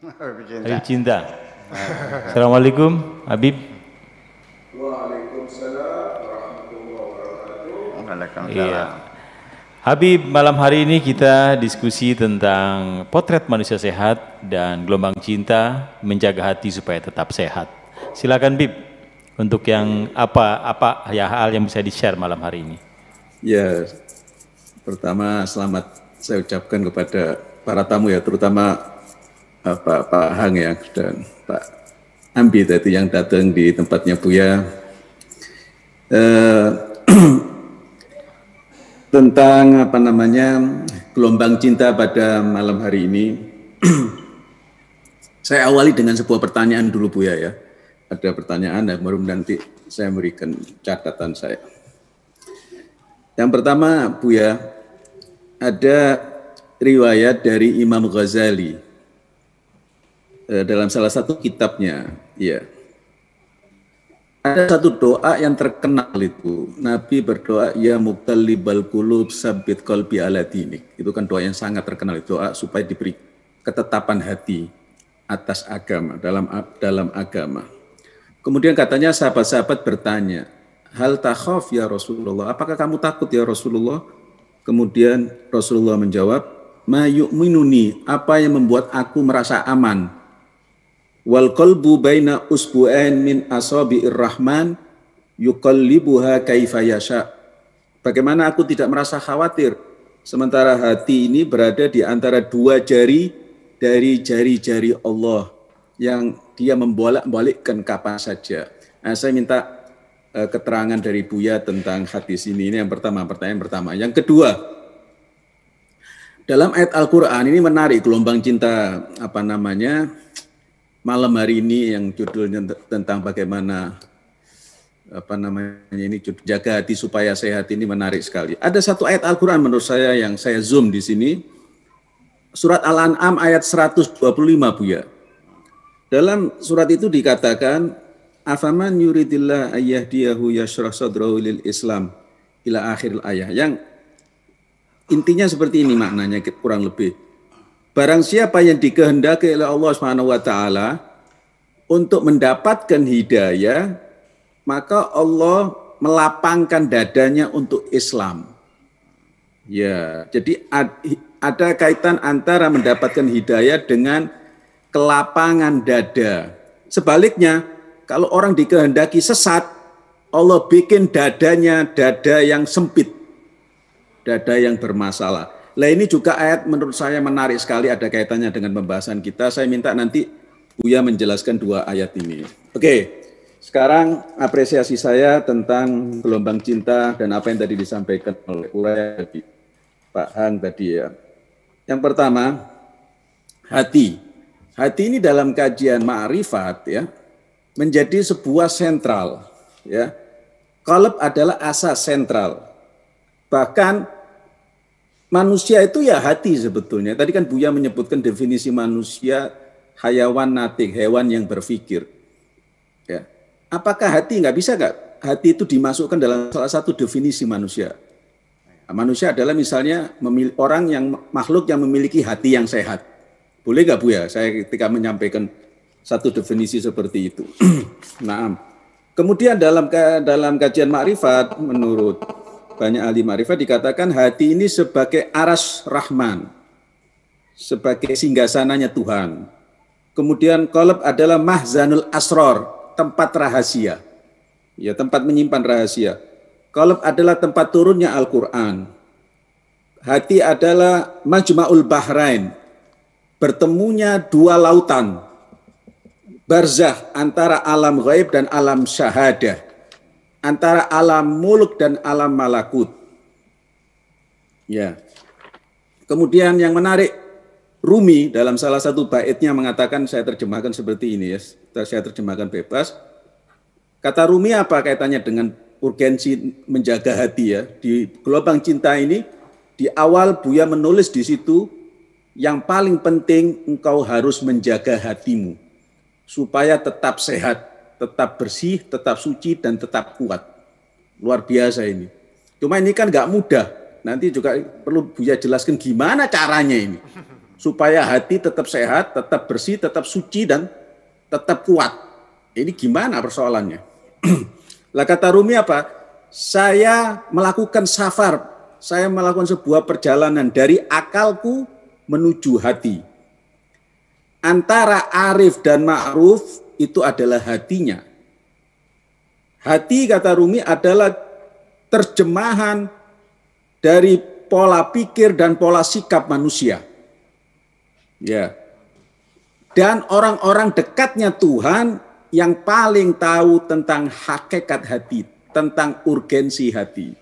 Habib Cinta. Assalamualaikum, Habib. Waalaikumsalam warahmatullahi wabarakatuh. Waalaikumsalam. Iya. Habib, malam hari ini kita diskusi tentang potret manusia sehat dan gelombang cinta menjaga hati supaya tetap sehat. Silakan, Bib, untuk yang apa ya hal yang bisa di-share malam hari ini. Ya, pertama selamat saya ucapkan kepada para tamu ya, terutama Pak Hang ya dan Pak Ambi tadi yang datang di tempatnya Buya. Tentang gelombang cinta pada malam hari ini. Saya awali dengan sebuah pertanyaan dulu Buya ya. Ada pertanyaan dan baru nanti saya memberikan catatan saya. Yang pertama Buya, ada riwayat dari Imam Ghazali dalam salah satu kitabnya, ya. Ada satu doa yang terkenal itu, Nabi berdoa, ya muqallibal qulub sabbit qalbi ala dinik. Itu kan doa yang sangat terkenal, doa supaya diberi ketetapan hati atas agama, dalam agama. Kemudian katanya sahabat-sahabat bertanya, hal takhaf ya Rasulullah, apakah kamu takut ya Rasulullah? Kemudian Rasulullah menjawab, ma yu'minuni, apa yang membuat aku merasa aman? Wal qalbu baina usbu'ain min asabi'ir rahman yuqallibuha kaifa yasha. Bagaimana aku tidak merasa khawatir sementara hati ini berada di antara dua jari dari jari-jari Allah yang dia membolak-balikkan kapan saja. Nah, saya minta keterangan dari Buya tentang hadis ini. Ini yang pertama, pertanyaan pertama. Yang kedua, dalam ayat Al-Quran ini menarik gelombang cinta malam hari ini yang judulnya tentang bagaimana jaga hati supaya sehat, ini menarik sekali. Ada satu ayat Al-Quran menurut saya yang saya zoom di sini, surat Al-An'am ayat 125 Buya. Dalam surat itu dikatakan, afaman yuridillah ayyahdiyahu yashrah sadrahu lil Islam ila akhiril ayah. Yang intinya seperti ini maknanya kurang lebih. Barang siapa yang dikehendaki oleh Allah Subhanahu wa taala untuk mendapatkan hidayah, maka Allah melapangkan dadanya untuk Islam. Ya, jadi ada kaitan antara mendapatkan hidayah dengan kelapangan dada. Sebaliknya, kalau orang dikehendaki sesat, Allah bikin dadanya dada yang sempit, dada yang bermasalah. Nah, ini juga ayat menurut saya menarik sekali, ada kaitannya dengan pembahasan kita. Saya minta nanti Buya menjelaskan dua ayat ini. Oke, sekarang apresiasi saya tentang gelombang cinta dan apa yang tadi disampaikan oleh Pak Hang tadi ya. Yang pertama, hati. Hati ini dalam kajian ma'rifat ya, menjadi sebuah sentral, ya. Qalb adalah asas sentral. Bahkan manusia itu ya hati sebetulnya. Tadi kan Buya menyebutkan definisi manusia, hayawan natik, hewan yang berpikir. Ya. Apakah hati nggak? Hati itu dimasukkan dalam salah satu definisi manusia. Nah, manusia adalah misalnya makhluk yang memiliki hati yang sehat. Boleh nggak Buya? Saya ketika menyampaikan satu definisi seperti itu. Nah, kemudian dalam kajian makrifat menurut banyak ahli makrifat dikatakan hati ini sebagai aras Rahman, sebagai singgasananya Tuhan. Kemudian qalb adalah mahzanul asror, tempat rahasia. Ya, tempat menyimpan rahasia. Qalb adalah tempat turunnya Al-Qur'an. Hati adalah majma'ul bahrain, bertemunya dua lautan. Barzah antara alam ghaib dan alam syahadah, antara alam mulk dan alam malakut. Ya. Kemudian yang menarik, Rumi dalam salah satu baitnya mengatakan, saya terjemahkan seperti ini ya, saya terjemahkan bebas. Kata Rumi apa kaitannya dengan urgensi menjaga hati ya? Di gelombang cinta ini, di awal Buya menulis di situ, yang paling penting engkau harus menjaga hatimu supaya tetap sehat, tetap bersih, tetap suci, dan tetap kuat. Luar biasa ini. Cuma ini kan nggak mudah. Nanti juga perlu Buya jelaskan gimana caranya ini. supaya hati tetap sehat, tetap bersih, tetap suci, dan tetap kuat. Ini gimana persoalannya? Lah kata Rumi apa? Saya melakukan safar, saya melakukan sebuah perjalanan dari akalku menuju hati. Antara arif dan ma'ruf itu adalah hatinya. Hati kata Rumi adalah terjemahan dari pola pikir dan pola sikap manusia. Ya. Dan orang-orang dekatnya Tuhan yang paling tahu tentang hakikat hati, tentang urgensi hati.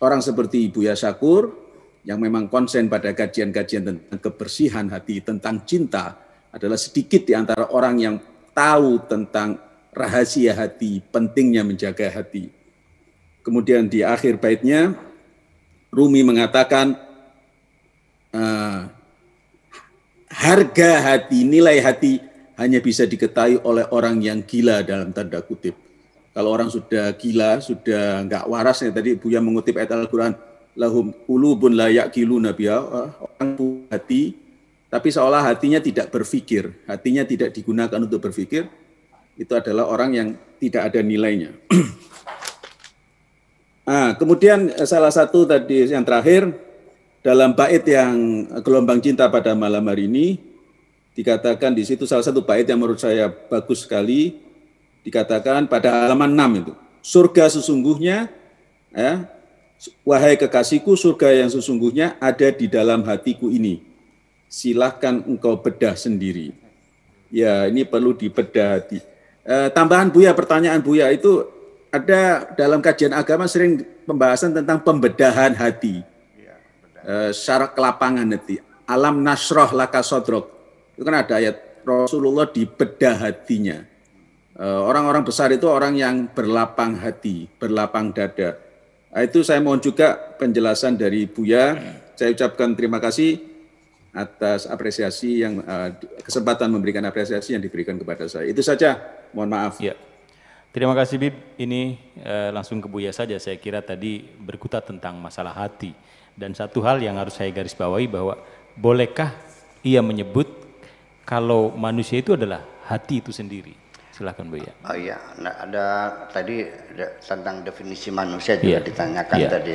Orang seperti Buya Syakur yang memang konsen pada kajian-kajian tentang kebersihan hati, tentang cinta, adalah sedikit di antara orang yang tahu tentang rahasia hati, pentingnya menjaga hati. Kemudian di akhir baitnya, Rumi mengatakan, harga hati, nilai hati hanya bisa diketahui oleh orang yang gila dalam tanda kutip. Kalau orang sudah gila, sudah nggak waras, ya tadi Buya mengutip ayat Al-Quran, lahum qulubun la ya'qiluna biha, orang punya hati, tapi seolah hatinya tidak berpikir, hatinya tidak digunakan untuk berpikir, itu adalah orang yang tidak ada nilainya. Kemudian salah satu tadi yang terakhir, dalam bait yang gelombang cinta pada malam hari ini, dikatakan di situ salah satu bait yang menurut saya bagus sekali, dikatakan pada halaman 6 itu, surga sesungguhnya, ya, wahai kekasihku, surga yang sesungguhnya ada di dalam hatiku ini. Silahkan engkau bedah sendiri. Ya, ini perlu dibedah hati. Tambahan Buya, pertanyaan Buya itu ada dalam kajian agama sering pembahasan tentang pembedahan hati. Secara kelapangan hati. Alam nasroh laka sodrok. Itu kan ada ayat Rasulullah dibedah hatinya. Orang-orang besar itu orang yang berlapang hati, berlapang dada. Itu saya mohon juga penjelasan dari Buya. Saya ucapkan terima kasih atas apresiasi yang kesempatan memberikan apresiasi yang diberikan kepada saya. Itu saja, mohon maaf. Ya. Terima kasih Bib. Ini langsung ke Buya saja. Saya kira tadi berkutat tentang masalah hati. Dan satu hal yang harus saya garis bawahi bahwa bolehkah ia menyebut kalau manusia itu adalah hati itu sendiri? Silakan Buya. Oh iya, nah, ada tadi tentang definisi manusia juga ditanyakan tadi.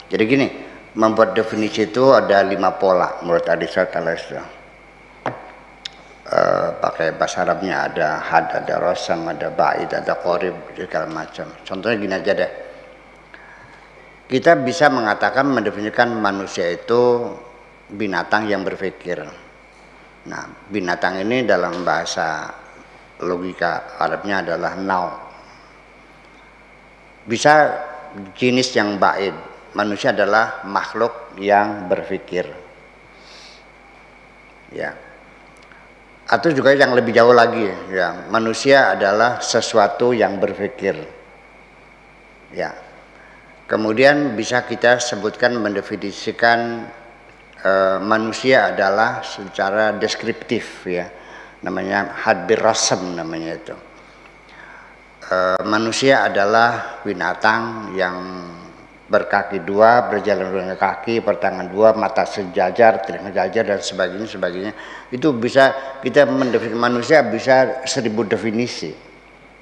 Jadi gini, membuat definisi itu ada 5 pola menurut Aristoteles. Pakai bahasa Arabnya ada had, ada rosam, ada ba'id, ada qorib, segala macam. Contohnya gini aja deh. Kita bisa mengatakan mendefinisikan manusia itu binatang yang berpikir. Nah, binatang ini dalam bahasa logika Arabnya adalah nau. Bisa jenis yang ba'id. Manusia adalah makhluk yang berpikir. Ya. Atau juga yang lebih jauh lagi, ya, manusia adalah sesuatu yang berpikir. Ya. Kemudian bisa kita sebutkan mendefinisikan manusia adalah secara deskriptif, ya. Namanya hadbir rasam namanya itu. Manusia adalah binatang yang berkaki 2, berjalan dengan kaki, bertangan 2, mata sejajar, telinga sejajar, dan sebagainya. Itu bisa kita mendefinisikan manusia bisa 1000 definisi.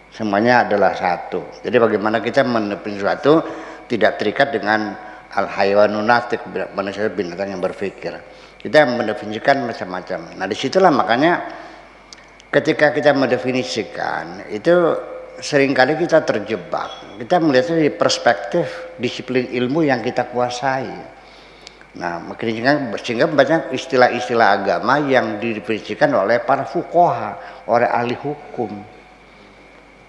Semuanya adalah satu. Jadi bagaimana kita mendefinisikan sesuatu tidak terikat dengan al-hayawanun natik, manusia binatang yang berpikir. Kita mendefinisikan macam-macam. Nah, disitulah makanya ketika kita mendefinisikan itu seringkali kita terjebak. Kita melihatnya dari perspektif disiplin ilmu yang kita kuasai. Nah, sehingga banyak istilah-istilah agama yang didefinisikan oleh para fuqaha, oleh ahli hukum.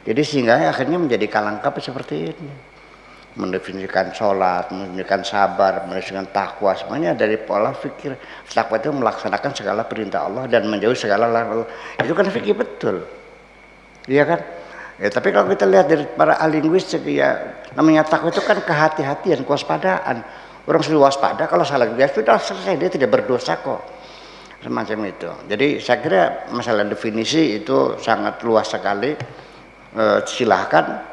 Jadi sehingga akhirnya menjadi kalangkap seperti ini. Mendefinisikan sholat, mendefinisikan sabar, mendefinisikan takwa, semuanya dari pola fikir. Takwa itu melaksanakan segala perintah Allah dan menjauhi segala larangan Allah. Itu kan fikih betul, iya kan? Ya, tapi kalau kita lihat dari para ahli linguistik, ya namanya takwa itu kan kehati-hatian, kewaspadaan. Orang sudah waspada, kalau salah dia sudah selesai, dia tidak berdosa kok. Semacam itu. Jadi saya kira masalah definisi itu sangat luas sekali. Silahkan.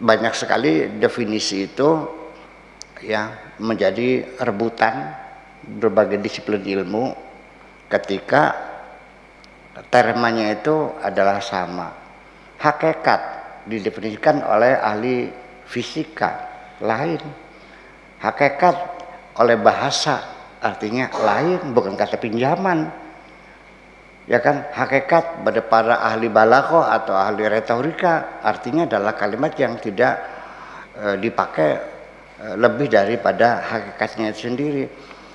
Banyak sekali definisi itu ya menjadi rebutan berbagai disiplin ilmu ketika termanya itu adalah sama. Hakikat didefinisikan oleh ahli fisika lain, hakikat oleh bahasa artinya lain, bukan kata pinjaman. Ya kan, hakikat pada para ahli balaghah atau ahli retorika artinya adalah kalimat yang tidak dipakai lebih daripada hakikatnya itu sendiri.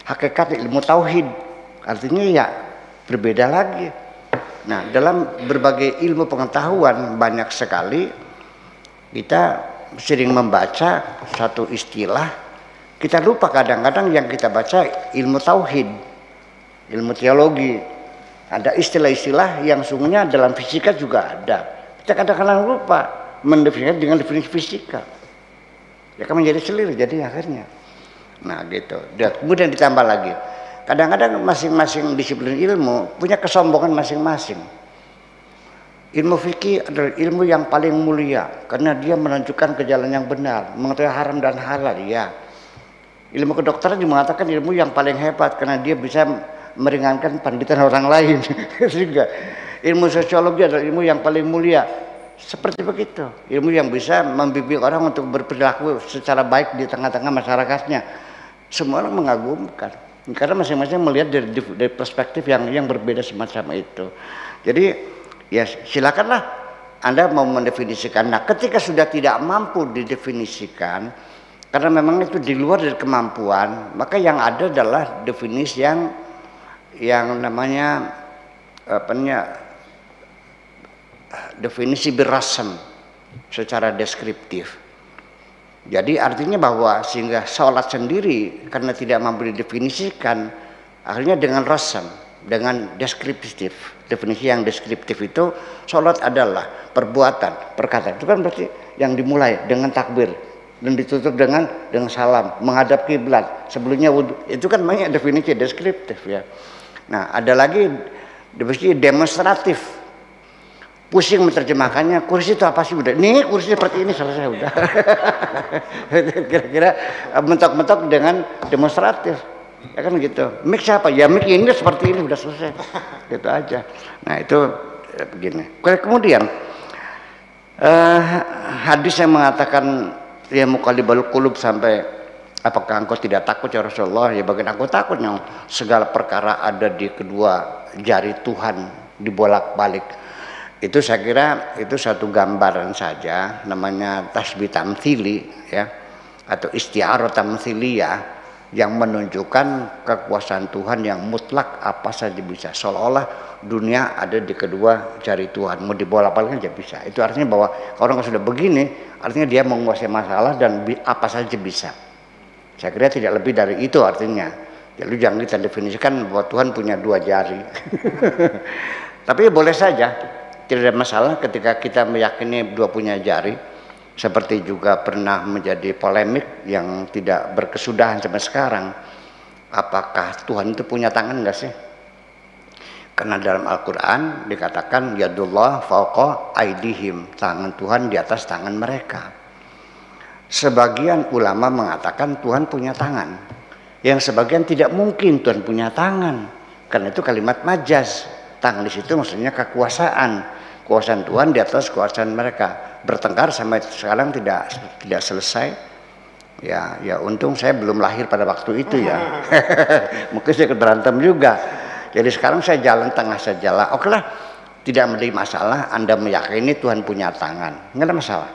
Hakikat ilmu tauhid artinya ya berbeda lagi. Nah, dalam berbagai ilmu pengetahuan banyak sekali kita sering membaca satu istilah, kita lupa kadang-kadang yang kita baca ilmu tauhid, ilmu teologi. Ada istilah-istilah yang sungguhnya dalam fisika juga ada. Kita kadang-kadang lupa mendefinisikan dengan definisi fisika. Ya kan menjadi selir jadi akhirnya. Nah gitu. Dan kemudian ditambah lagi. Kadang-kadang masing-masing disiplin ilmu punya kesombongan masing-masing. Ilmu fikih adalah ilmu yang paling mulia karena dia menunjukkan ke jalan yang benar, mengetahui haram dan halal. Ya. Ilmu kedokteran juga mengatakan ilmu yang paling hebat karena dia bisa meringankan pendidikan orang lain. Sehingga ilmu sosiologi adalah ilmu yang paling mulia. Seperti begitu, ilmu yang bisa membimbing orang untuk berperilaku secara baik di tengah-tengah masyarakatnya. Semua orang mengagumkan karena masing-masing melihat dari perspektif yang berbeda semacam itu. Jadi ya silakanlah Anda mau mendefinisikan. Nah, ketika sudah tidak mampu didefinisikan karena memang itu di luar dari kemampuan, maka yang ada adalah definisi yang namanya definisi birasem secara deskriptif. Jadi artinya bahwa sehingga sholat sendiri karena tidak mampu didefinisikan, akhirnya dengan rasem, dengan deskriptif. Definisi yang deskriptif itu sholat adalah perbuatan, perkataan. Itu kan berarti yang dimulai dengan takbir dan ditutup dengan salam, menghadap kiblat, sebelumnya wudhu. Itu kan banyak definisi deskriptif ya. Nah, ada lagi definisi demonstratif. Pusing menerjemahkannya, kursi itu apa sih? Udah, nih kursi seperti ini selesai udah. Kira-kira mentok-mentok dengan demonstratif. Ya kan gitu. Mik siapa? Ya mik ini seperti ini udah selesai. Gitu aja. Nah, itu begini. Kemudian hadis yang mengatakan ya muqallibal qulub sampai apakah engkau tidak takut ya Rasulullah? Ya bagian aku takut yang segala perkara ada di kedua jari Tuhan dibolak-balik. Itu saya kira itu satu gambaran saja, namanya tasbih tamtsili ya, atau isti'arah tamtsiliyah yang menunjukkan kekuasaan Tuhan yang mutlak apa saja bisa. Seolah-olah dunia ada di kedua jari Tuhan, mau dibolak-balik aja bisa. Itu artinya bahwa orang sudah begini, artinya dia menguasai masalah dan apa saja bisa. Saya kira tidak lebih dari itu artinya. Jadi jangan kita definisikan bahwa Tuhan punya dua jari. Tapi boleh saja, tidak ada masalah ketika kita meyakini dua punya jari. Seperti juga pernah menjadi polemik yang tidak berkesudahan sampai sekarang. Apakah Tuhan itu punya tangan enggak sih? Karena dalam Al-Quran dikatakan yadullah fauqa aidihim, tangan Tuhan di atas tangan mereka. Sebagian ulama mengatakan Tuhan punya tangan, yang sebagian tidak mungkin Tuhan punya tangan, karena itu kalimat majaz. Tangan di situ maksudnya kekuasaan Tuhan di atas kekuasaan mereka. Bertengkar sampai sekarang tidak selesai. Ya untung saya belum lahir pada waktu itu ya. Mungkin saya berantem juga. Jadi sekarang saya jalan tengah saja lah. Oke lah, tidak menjadi masalah Anda meyakini Tuhan punya tangan, nggak ada masalah.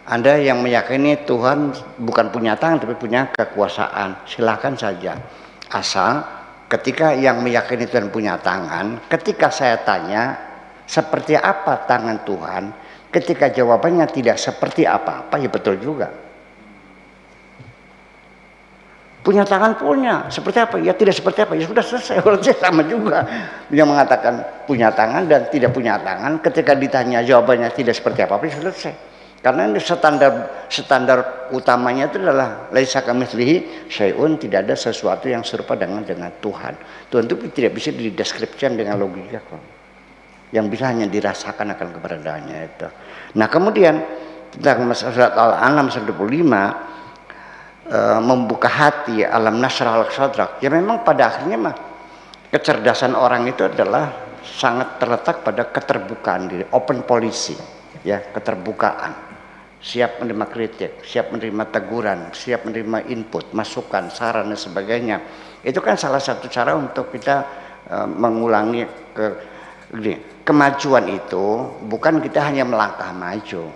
Anda yang meyakini Tuhan bukan punya tangan tapi punya kekuasaan, silakan saja. Asal ketika yang meyakini Tuhan punya tangan, ketika saya tanya seperti apa tangan Tuhan, ketika jawabannya tidak seperti apa-apa, ya betul juga. Punya tangan punya, seperti apa? Ya tidak seperti apa, ya sudah selesai. Berarti sama juga. Yang mengatakan punya tangan dan tidak punya tangan, ketika ditanya jawabannya tidak seperti apa-apa, ya selesai. Karena ini standar utamanya itu adalah laisa kamitslihi syai'un, tidak ada sesuatu yang serupa dengan Tuhan. Tuhan itu tidak bisa dideskripsikan dengan logika kok. Yang bisa hanya dirasakan akan keberadaannya itu. Nah, kemudian tentang surat Al-An'am 125 membuka hati, alam nasrah al-sadrak. Ya memang pada akhirnya mah kecerdasan orang itu adalah sangat terletak pada keterbukaan diri, open policy, ya, keterbukaan, siap menerima kritik, siap menerima teguran, siap menerima input, masukan, saran dan sebagainya. Itu kan salah satu cara untuk kita mengulangi kemajuan itu. Bukan kita hanya melangkah maju.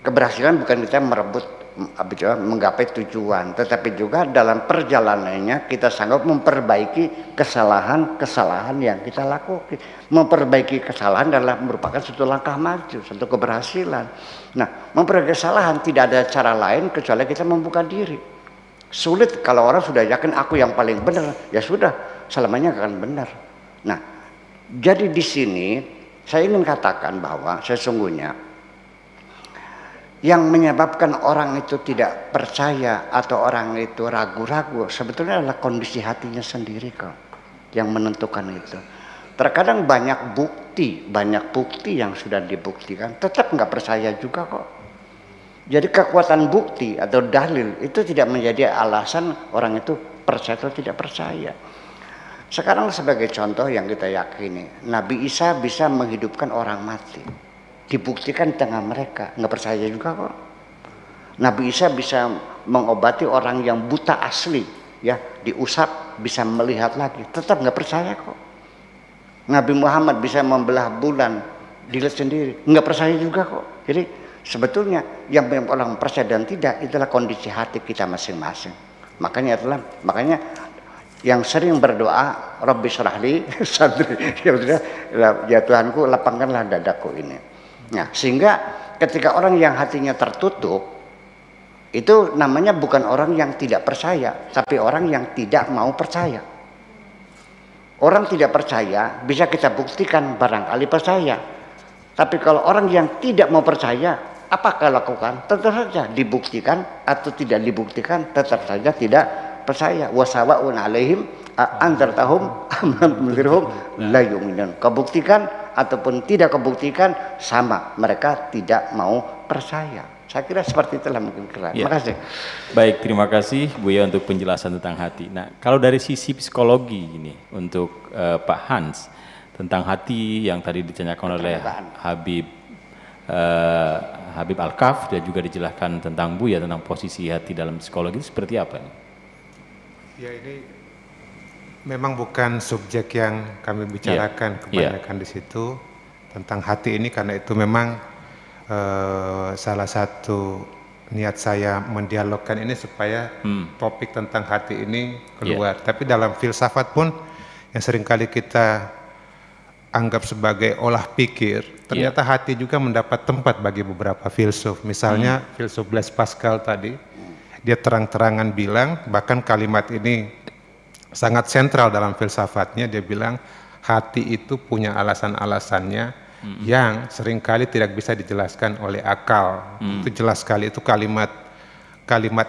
Keberhasilan bukan kita merebut menggapai tujuan, tetapi juga dalam perjalanannya kita sanggup memperbaiki kesalahan-kesalahan yang kita lakukan. Memperbaiki kesalahan adalah merupakan suatu langkah maju, suatu keberhasilan. Nah, memperbaiki kesalahan tidak ada cara lain kecuali kita membuka diri. Sulit kalau orang sudah yakin aku yang paling benar, ya sudah selamanya akan benar. Nah, jadi di sini saya ingin katakan bahwa sesungguhnya yang menyebabkan orang itu tidak percaya atau orang itu ragu-ragu sebetulnya adalah kondisi hatinya sendiri kok yang menentukan itu. Terkadang banyak bukti yang sudah dibuktikan tetap nggak percaya juga kok. Jadi kekuatan bukti atau dalil itu tidak menjadi alasan orang itu percaya atau tidak percaya. Sekarang sebagai contoh yang kita yakini, Nabi Isa bisa menghidupkan orang mati. Dibuktikan di tengah mereka, nggak percaya juga kok. Nabi Isa bisa mengobati orang yang buta asli, ya, diusap bisa melihat lagi, tetap nggak percaya kok. Nabi Muhammad bisa membelah bulan, dilihat sendiri, nggak percaya juga kok. Jadi sebetulnya yang orang percaya dan tidak itulah kondisi hati kita masing-masing. Makanya yang sering berdoa, Rabbi syrahli sadri, ya Tuhanku lapangkanlah dadaku ini. Nah, sehingga ketika orang yang hatinya tertutup itu namanya bukan orang yang tidak percaya, tapi orang yang tidak mau percaya. Orang tidak percaya bisa kita buktikan barangkali percaya. Tapi kalau orang yang tidak mau percaya, apakah lakukan? Tetap saja dibuktikan atau tidak dibuktikan, tetap saja tidak percaya. Wasawa'un alaihim anzartahum am lam tunzirhum la yu'minun. Kebuktikan ataupun tidak kebuktikan sama, mereka tidak mau percaya. Saya kira seperti itulah mungkin kira. Ya. Terima kasih. Baik, terima kasih Buya untuk penjelasan tentang hati. Nah, kalau dari sisi psikologi ini untuk Pak Hans tentang hati yang tadi ditanyakan oleh Habib Alkaf dan juga dijelaskan tentang Buya tentang posisi hati dalam psikologi seperti apa nih? Ya, ini memang bukan subjek yang kami bicarakan kebanyakan di situ tentang hati ini, karena itu memang salah satu niat saya mendialogkan ini supaya topik tentang hati ini keluar. Tapi dalam filsafat pun yang seringkali kita anggap sebagai olah pikir, ternyata hati juga mendapat tempat bagi beberapa filsuf. Misalnya filsuf Blaise Pascal tadi, dia terang-terangan bilang, bahkan kalimat ini sangat sentral dalam filsafatnya, dia bilang hati itu punya alasan-alasannya yang seringkali tidak bisa dijelaskan oleh akal. Itu jelas sekali, itu kalimat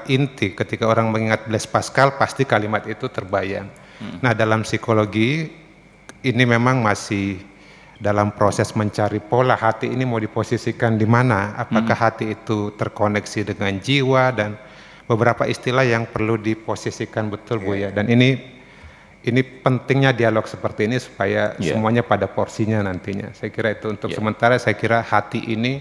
inti. Ketika orang mengingat Blaise Pascal pasti kalimat itu terbayang. Nah, dalam psikologi ini memang masih dalam proses mencari pola hati ini mau diposisikan di mana, apakah hati itu terkoneksi dengan jiwa, dan beberapa istilah yang perlu diposisikan betul Bu ya. Dan ini pentingnya dialog seperti ini supaya semuanya pada porsinya nantinya. Saya kira itu untuk sementara. Saya kira hati ini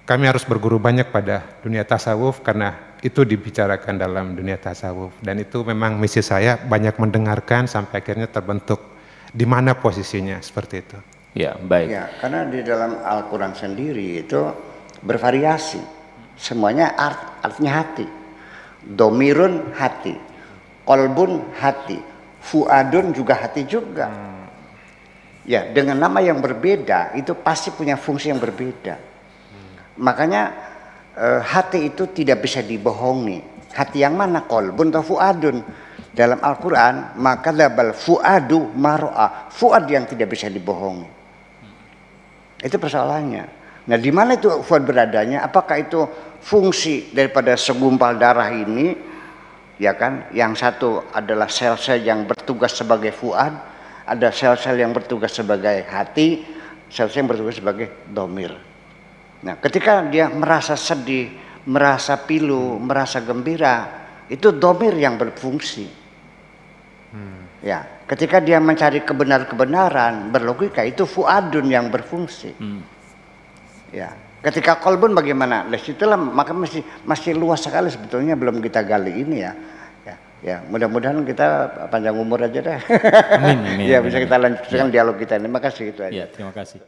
kami harus berguru banyak pada dunia tasawuf karena itu dibicarakan dalam dunia tasawuf, dan itu memang misi saya, banyak mendengarkan sampai akhirnya terbentuk di mana posisinya seperti itu. Ya, baik. Ya, karena di dalam Al-Quran sendiri itu bervariasi. Semuanya artinya hati. Domirun hati, kolbun hati, fuadun juga hati juga. Ya, dengan nama yang berbeda itu pasti punya fungsi yang berbeda. Makanya hati itu tidak bisa dibohongi. Hati yang mana? Kolbun atau fuadun? Dalam Al-Quran, maka labal fuadu maro'a, fuad yang tidak bisa dibohongi. Itu persoalannya. Nah, di mana itu fuad beradanya? Apakah itu fungsi daripada segumpal darah ini, ya kan? Yang satu adalah sel-sel yang bertugas sebagai fuad, ada sel-sel yang bertugas sebagai hati, sel-sel yang bertugas sebagai domir. Nah, ketika dia merasa sedih, merasa pilu, merasa gembira, itu domir yang berfungsi. Ya, Ketika dia mencari kebenaran berlogika, itu fuadun yang berfungsi. Ya. Ketika kolbun bagaimana? Disitulah maka masih luas sekali sebetulnya, belum kita gali ini ya. Ya, mudah-mudahan kita panjang umur aja deh. Amin, amin, ya, amin, bisa kita lanjutkan dialog kita ini. Terima kasih itu aja. Ya, terima kasih.